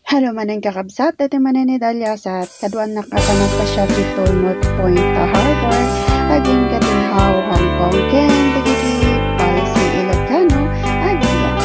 Halo maneng kakabsat, dati manen ni Dalyasat, kaduan nakapanagpasyal dito Northpoint Harbour, aging Tinhau Hongkong, ken dagiti Balse Ilocano, Agpasyar.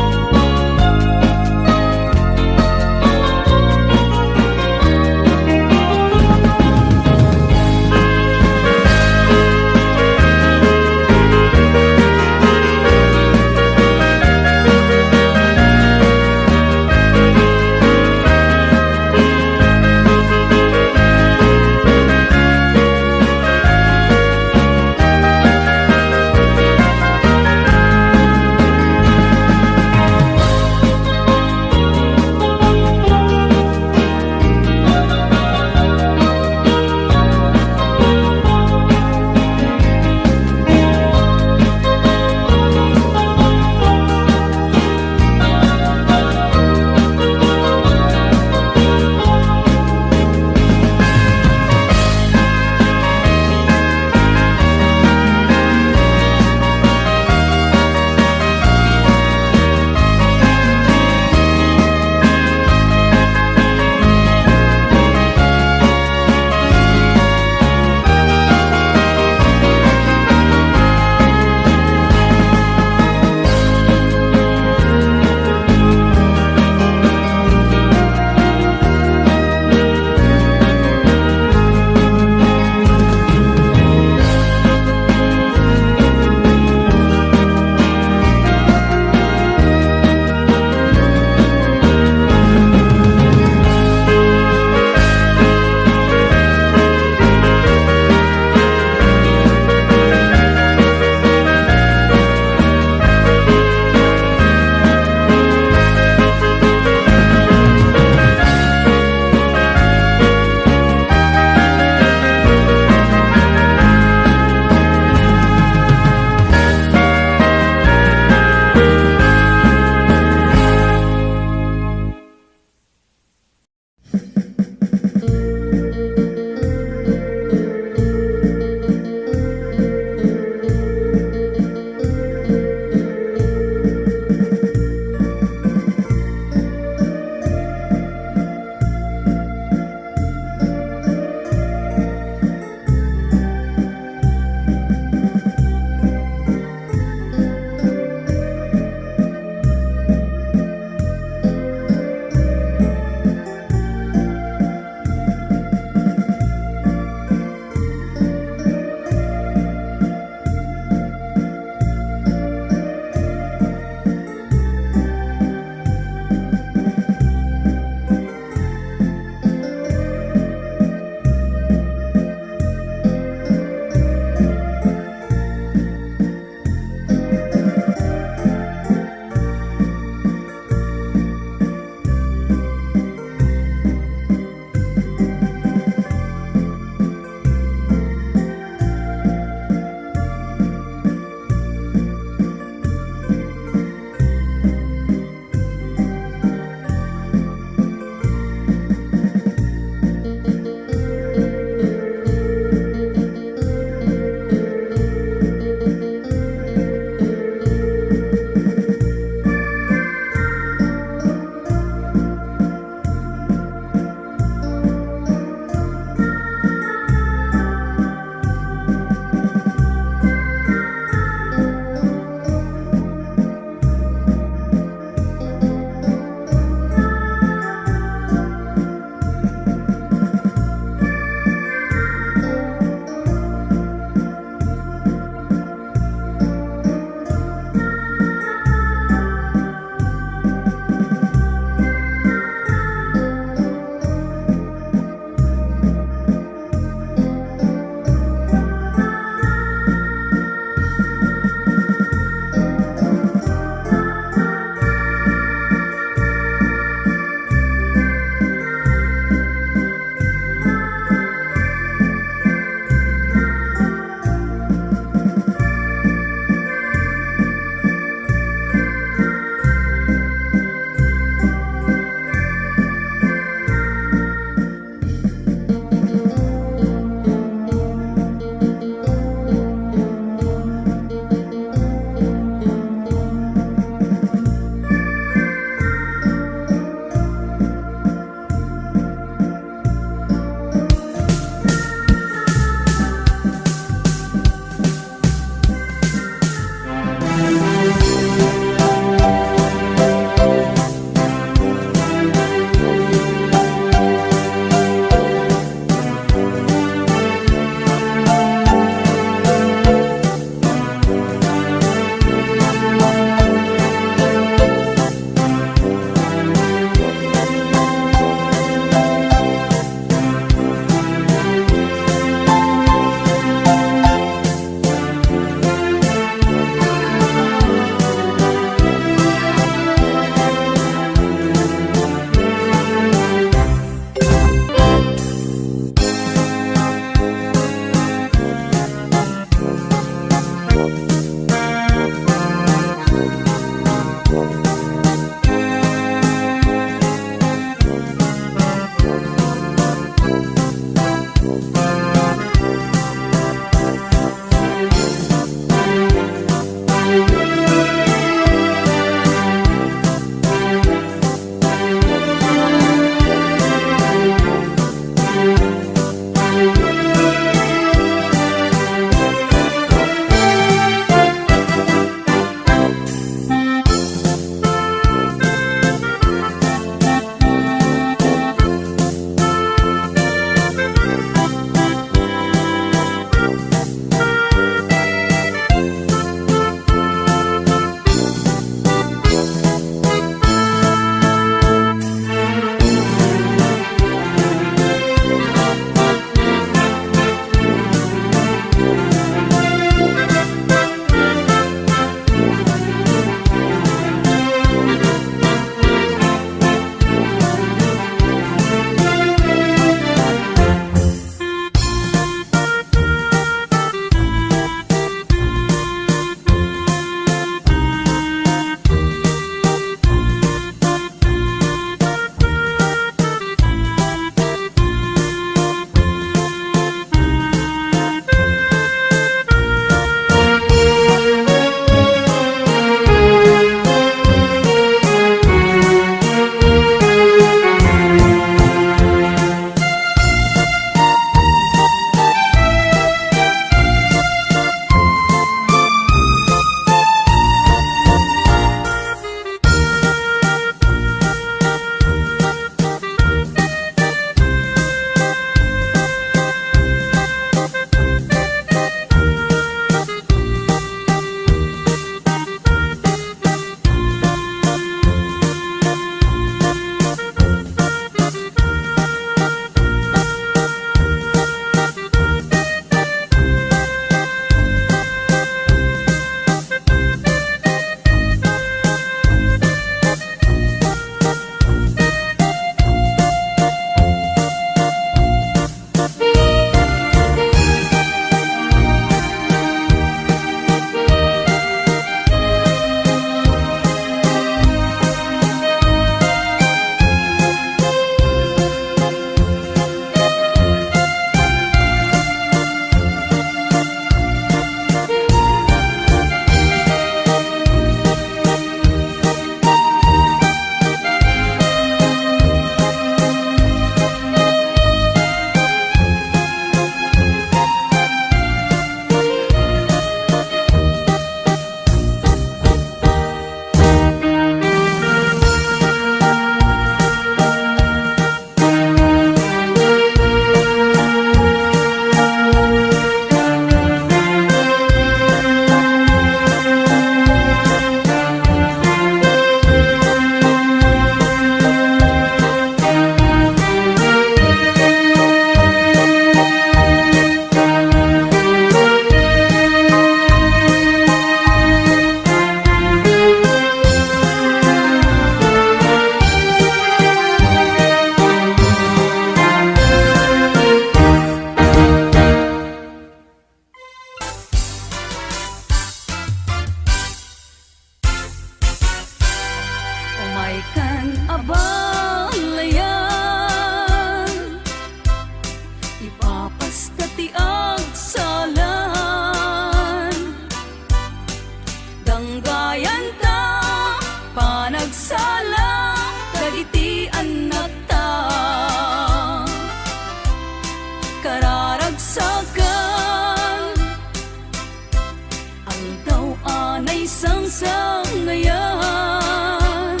anay sangsangayan.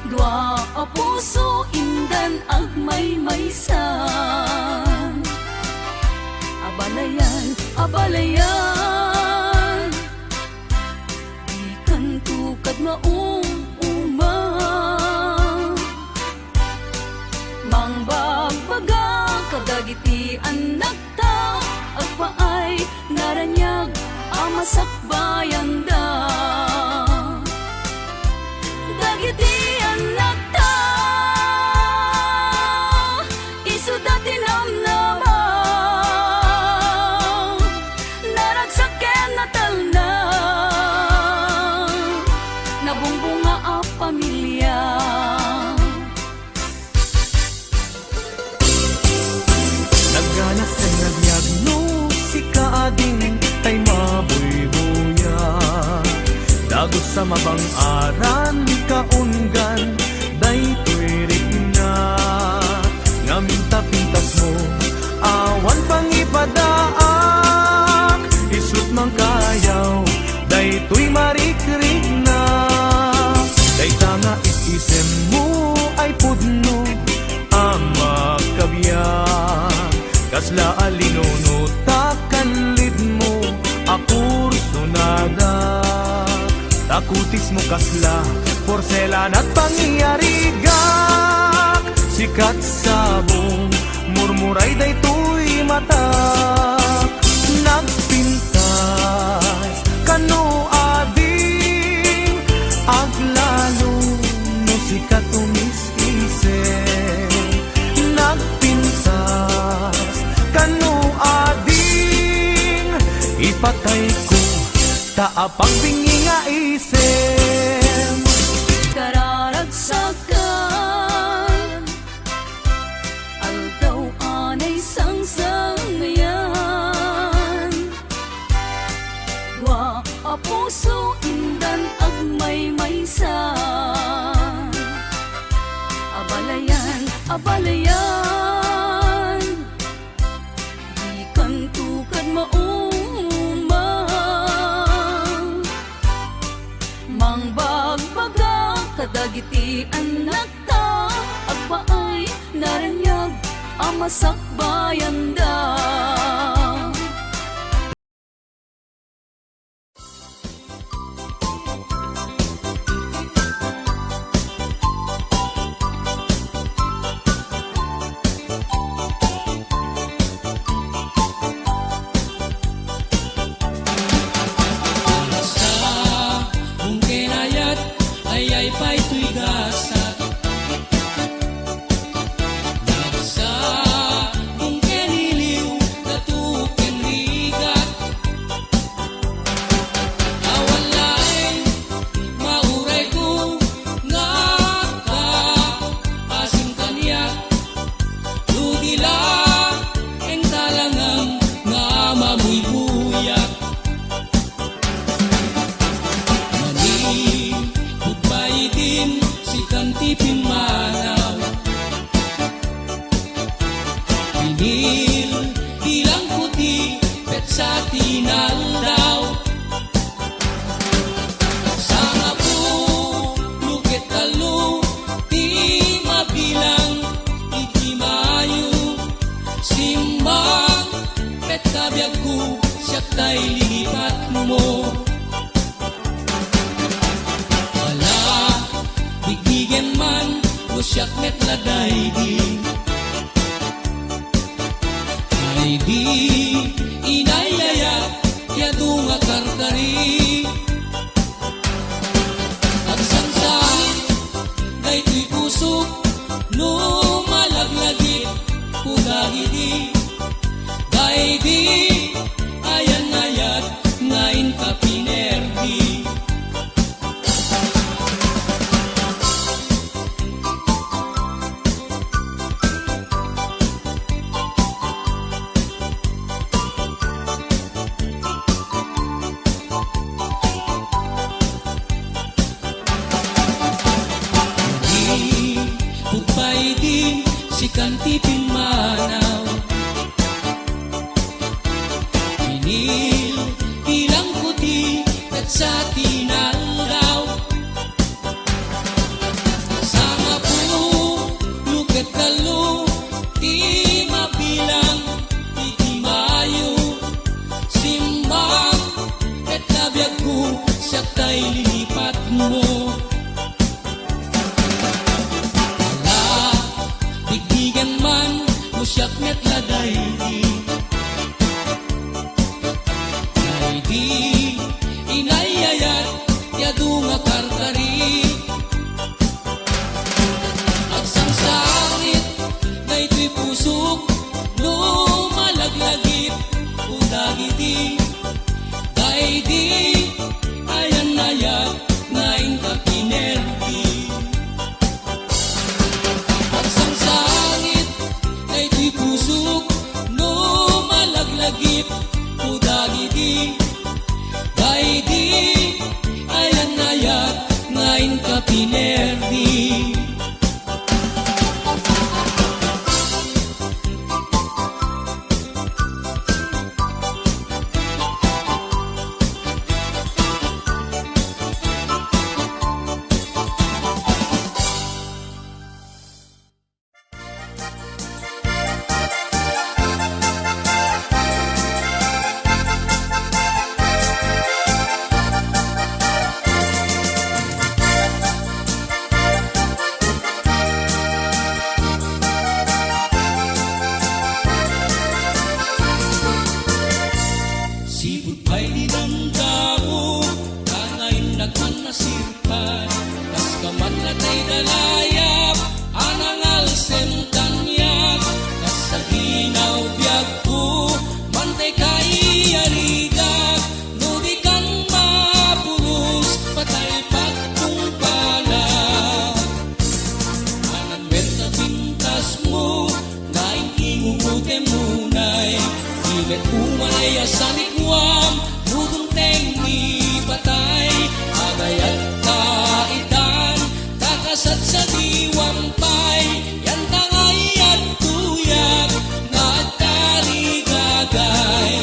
Dua a puso indan agmay maysan. Abalayan, abalayan, ikan tukad maumuma. Mangbagbaga kadagiti anak ta, agpaay naranyag amasakbayan da. Dagiti anak ta, isu dati namnama, naragsaken natal na, nabungbunga a pamilya. Nagganas kay nagyagno si kaading tay mabuy-buya. Dagos sa mabang aran kaunggan daytoy rigna. Ngaminta pintas mo awan pangipadaak. Isut mang kayaw daytoy marikrig na. Dayta nga isisem mo ay pudno ang magkabiyak. Kasla alinuno takanlid mo akurso nada. Takutis mo kasla porselan at pangyarigak. Sikat sabong murmuray daytoy matak. Nagpintas kano ading aglalo no sikat umis-isip. Nagpintas kano ading ipatay ko taapang bingi nga isem. Kararagsakan aldaw anay sangsangayan. Dua a puso indan agmay maysan. Abalayan, abalayan, ikan tukad mauma. Mangbagbaga kadagiti anak ta, agpaay naranyag amasakbayan da. Ay pa'y tuy gasat. Nagsa kung keniliw natukin rigat. Awalay mauray ko nga ka asim kaniyak. Lugila ang talangang nga mamuy-buyak. Din si kantipin manaw. Pinil ilang puti pet sa tinaldaw. Sanga po lukit talo di mabilang iti mayo. Simbang pet kabyag ko siyak tay lipat mo. Bigyan man o siyak metladay di. Ay di inayayat yado nga karkari. Agsangsanget daytoy pusok no malaglagit kugagidi. Day di ayan ayat ngayon kapinerdi. Pupay din si kantipin manaw. Pinil ilang puti kat sa tinalaw. Sama po, lukat talo, di mabilang, di mayo. Simbang, kat nabiyag ko, siya tay lilipat mo. Digdigan man, no siyak met na daydi. Daydi, inayayat, yadu nga karkari. Agsangsanget, daytoy pusok, no malaglagip, udagiti. Daydi, ayan ayat, ngayon ka pinerdi. Agsangsanget, daytoy pusok, no malaglagip, udagiti. Daydi, ayan ayat, ngayon ka pinerdi. Sipot pa'y dinamdamo, kanain nagmanasirpan. Tas kaman natay dalayap, anangal semtanyak. Tas sa ginaw biyag ko, mantay kaiyarigak. No di kan mapulos, patay pagtungpala. Anan benta pintas mo, naing ingungute munay. Imet umanay asanikwam, nudong tengi patay. Agayat kaitan, kakasat sa diwampay. Yan tangay at tuyak, nga at karigagay.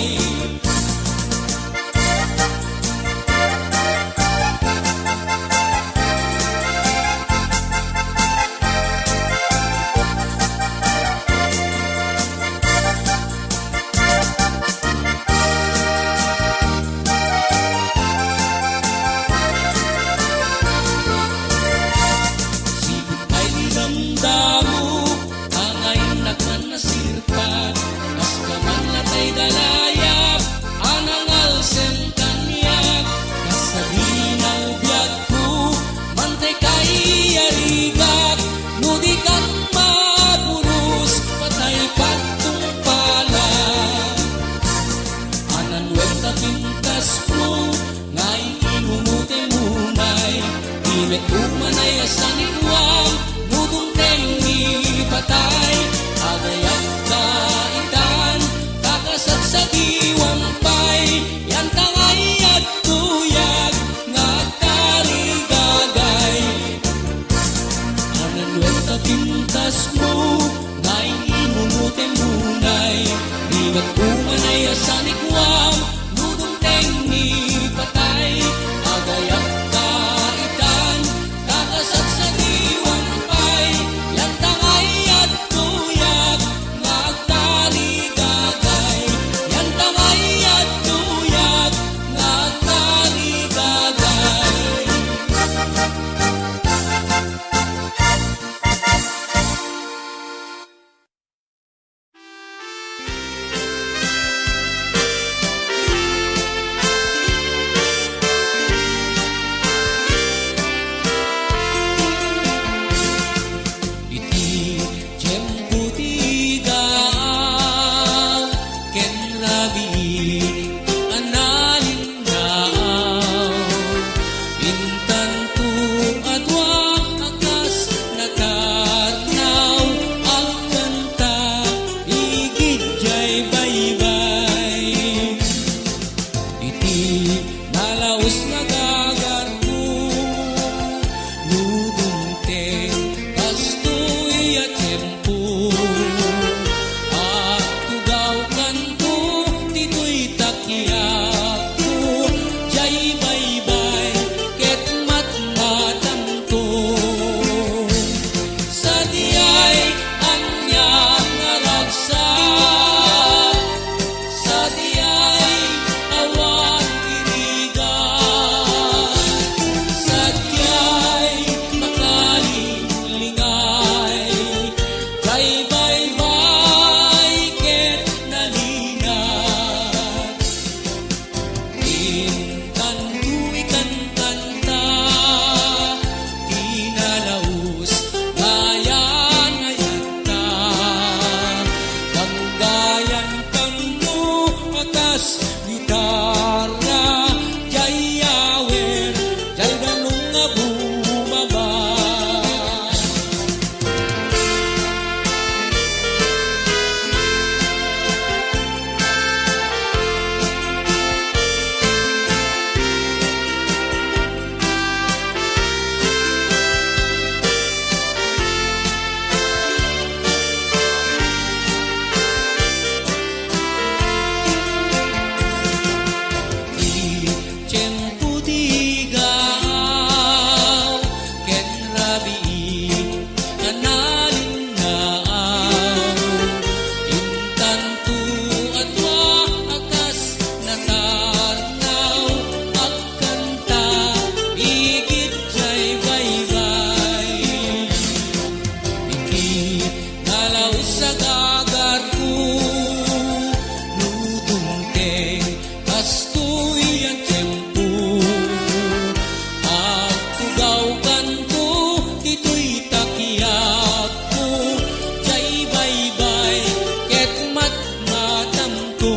Sipit ay dinamdamo, angayon nagmanasirpan. Kas kaman natay dalayap, anangal semtanyak. Kas sa ginaw biyag ko, mantay kaiyarigak. No di kan mapuros, patay pagtungpala. Anan wenta pintas mo, ngay ingumute munay. Imet umanay asanikwam, nudong tengi patay. Agayat kaitan, kakasat sa diwampay. Yan tangay at tuyag, nga karigagay. Anan wenta pintas mo, ngay ingumute munay. Imet umanay asanikwam, nudong tengi patay. Agayat kaitan, kakasat sa diwampay. Yan tangay at tuyag, nga karigagay. Yan tangay at tuyag, nga karigagay. Tantu ikan kanta Tinalaus Gayan ayata Tanggayan kanu atas gitara Jayawer Jay danung nga bumaba Tiyempo digaw ken rabi analinaaw Intantu atwa akas natarnaw Agkanta igit jay baybay Ikit nalaw sa gagarku Nutungteng kastoy ang tiyempo Agtugaw kanto dito'y takiyak ko Jay baybay ket matmatamto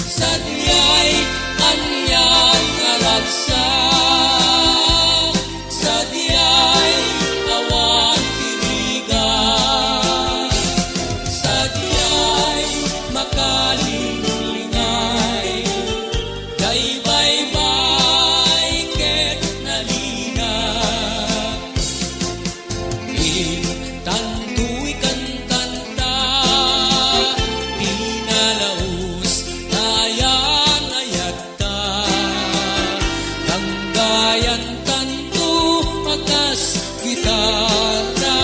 Sadyay anyan alagsak Sadyay awan tirigan Sadyay makalingay Jay baybay ket nalinag Tantu ikan kanta Pinalaus Gayan ayata Tanggayan tantu akas gitara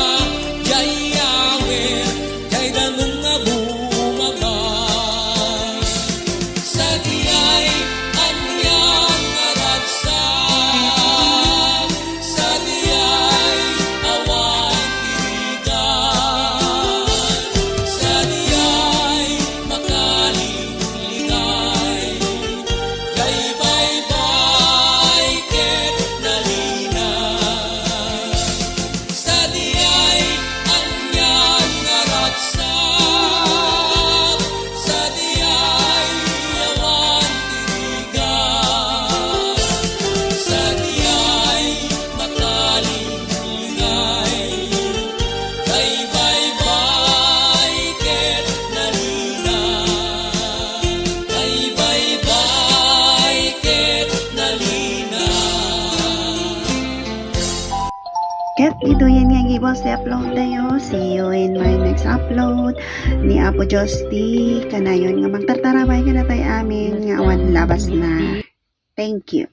Jayawer Jay danung nga bumaba Sadyay anyan aragsak Sadyay awan tirigan Sadyay makalingay Jay baybay ket nalinag Sadyay anyan aragsak Sadyay awan tirigan Sadyay makalingay Jay baybay ket nalinag Jay baybay ket nalinag Ket ito yan nga gibos i-upload tayo. See you in my next upload. Ni Apo Josti. Kanayon nga magtartarabay ka na tayo amin nga awan labas na. Thank you.